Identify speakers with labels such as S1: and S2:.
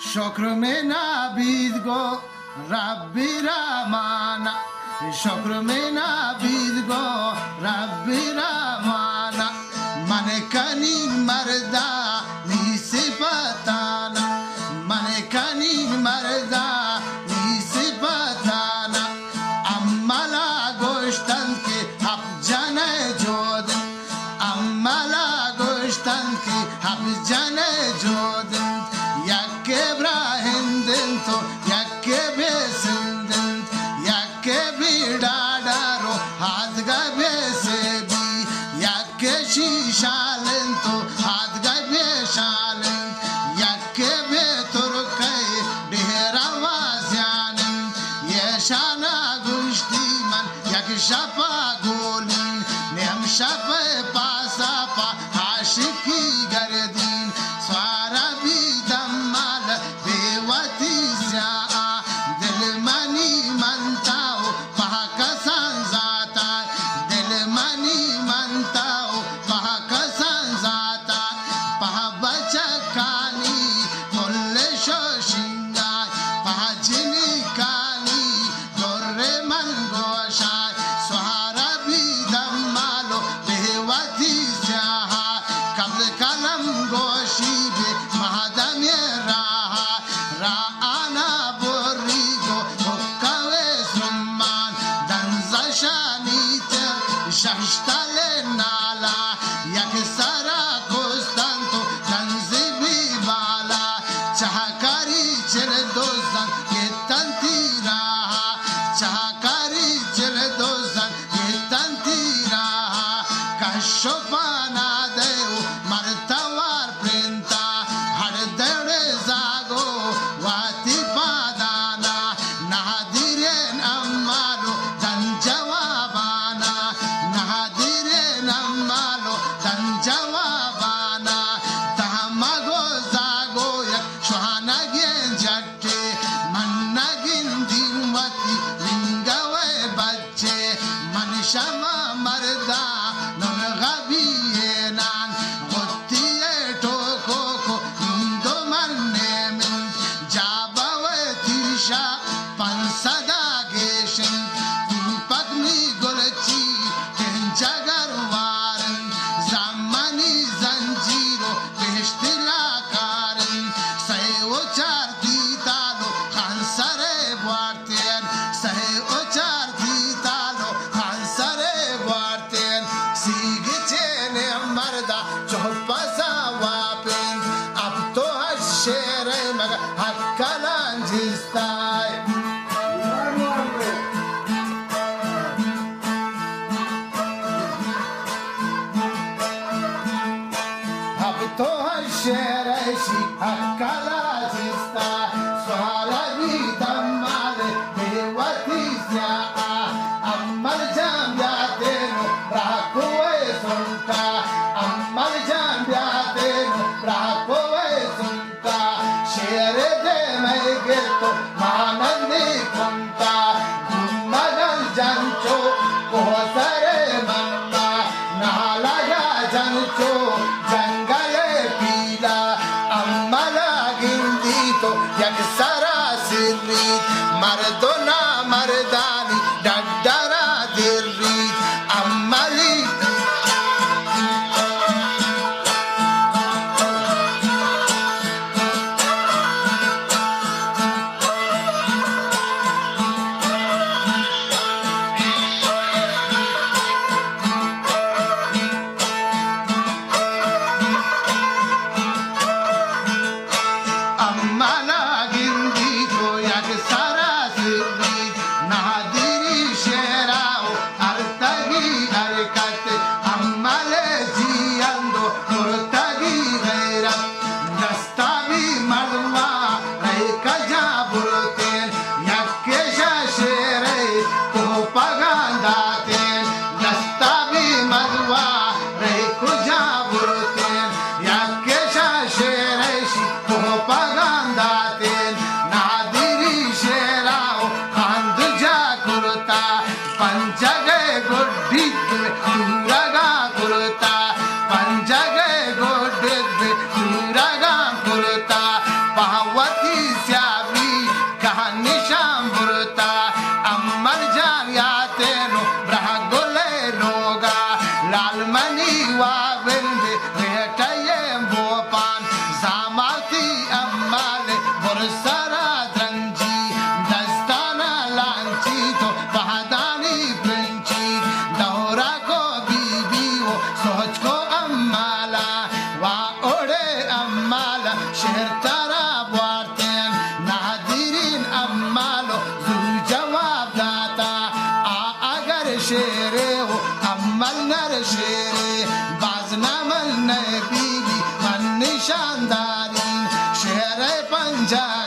S1: शुक्र में नाबीद गो रब्बी रमाना शुक्र में नाबीद गो रब्बी रमाना मन कनी मर्दा नी सिपताना मन कनी मर्दा नी सिपताना अम्मला गोश्तन के अब जने जोद अम्मला गोश्तन के अब जने जोद यके ब्राहिंदन तो यके बेसिंदन यके बिडाडारो हाथ गबे से भी यके शीशालन तो हाथ गबे शालन यके बे तुरके डेरा वाज़यान ये शाना गुश्ती मन यक शपा गोलिन नेम शपे पासा पा आशिकी गर्दीन स्वारा भी दमाल बेवती स्या दिल मनी मनताओ पहकसान जाता दिल मनी मनताओ पहकसान जाता पह बचकानी मुल्ले शोशिंगा पह जिनी कानी दोर्रे मन गोशाय स्वारा भी दमालो बेवती स्या कब्ल कलम गोशी बे महादम राहा राना बोरिगो हुक्कावे सुम्मान दंजशानीत शहस्ताले नाला यक सारा कोस्तांतो दंजिबी बाला चहकारी चिर दोजन ये तंती राहा चहकारी चिर दोजन ये तंती राहा कशोपाना देव मरतवार प्रिंता हर दौड़े जागो वाती पादाना नादिरे नम्मालो दन जवाबाना नादिरे नम्मालो दन जवाबाना तहमगो जागो यक शुहाना गें जट्टे मन्नगिन दिनवती लिंगवे बच्चे मनशमा मर्दा नन गबी नान गुत्तिये टोको को इंदो मरने में जाबावे तिरशा पंसदा गेशन पगनी गुलची जगर वारन जामनी जंजीरो बेश्तिला कारन सहे उचार दीतालो खानसरे वार्तेन सहे उचार दीतालो खानसरे वार्तेन सीगे चेने मर्दा चौपसा वापेन अब तो हशेर मगा हक्कलान जिस्ताय अब तो हशेर शी हक्कला जिस्ता स्वाला भी दमाल बेवती स्या अम्मल जाम जाते नो राकोए सुनता अम्मल जाम जाते नो राकोए सुनता शेर दे मैं गिर तो मानन नहीं खुमता मगन जंचो कोसरे मन्ना नाला या जंचो जंगले पीला अम्मला गिंदी तो यक सरा सिर्री मर्दोना मर्दानी डड्डरा दिर्री अम्मली अम्मला गिंदी तो यक सारा सिर्री नादिरी शेराओ अर्थगी हरकत अम्मले जियंदो मुर्तगी गैरत दस्ता भी मरवा रहे कजा बुरतेन यके शेरे तो पगांदातेन दस्ता भी मरवा रहे कुजा बुरतेन यके शेरे तो पगांदातेन नादिरी शेराओ खांद जा कुरता पंचगे गुड्डी तुरगा कुरता पंचगे गुड्डी तुरगा कुरता पहावती स्यावी कहानी शाम बुरता अमर जान याते नो ब्रह गोले लोगा लालमनी वाविंदे बेटाये बोपान जामाती अम्माल बुरसरा द्रंजी दस्ताना लांची तो पहादानी प्रिंची दौरा को बीबी वो सोच को अम्माला वा ओड़े अम्माला शहर तारा बुआरतेन नादिरीन अम्मालो जुल जवाब दाता अगर शेरे हो अम्मल नर शेरे बाजनामल नर बीबी मन निशानदारीन शहर पंजाब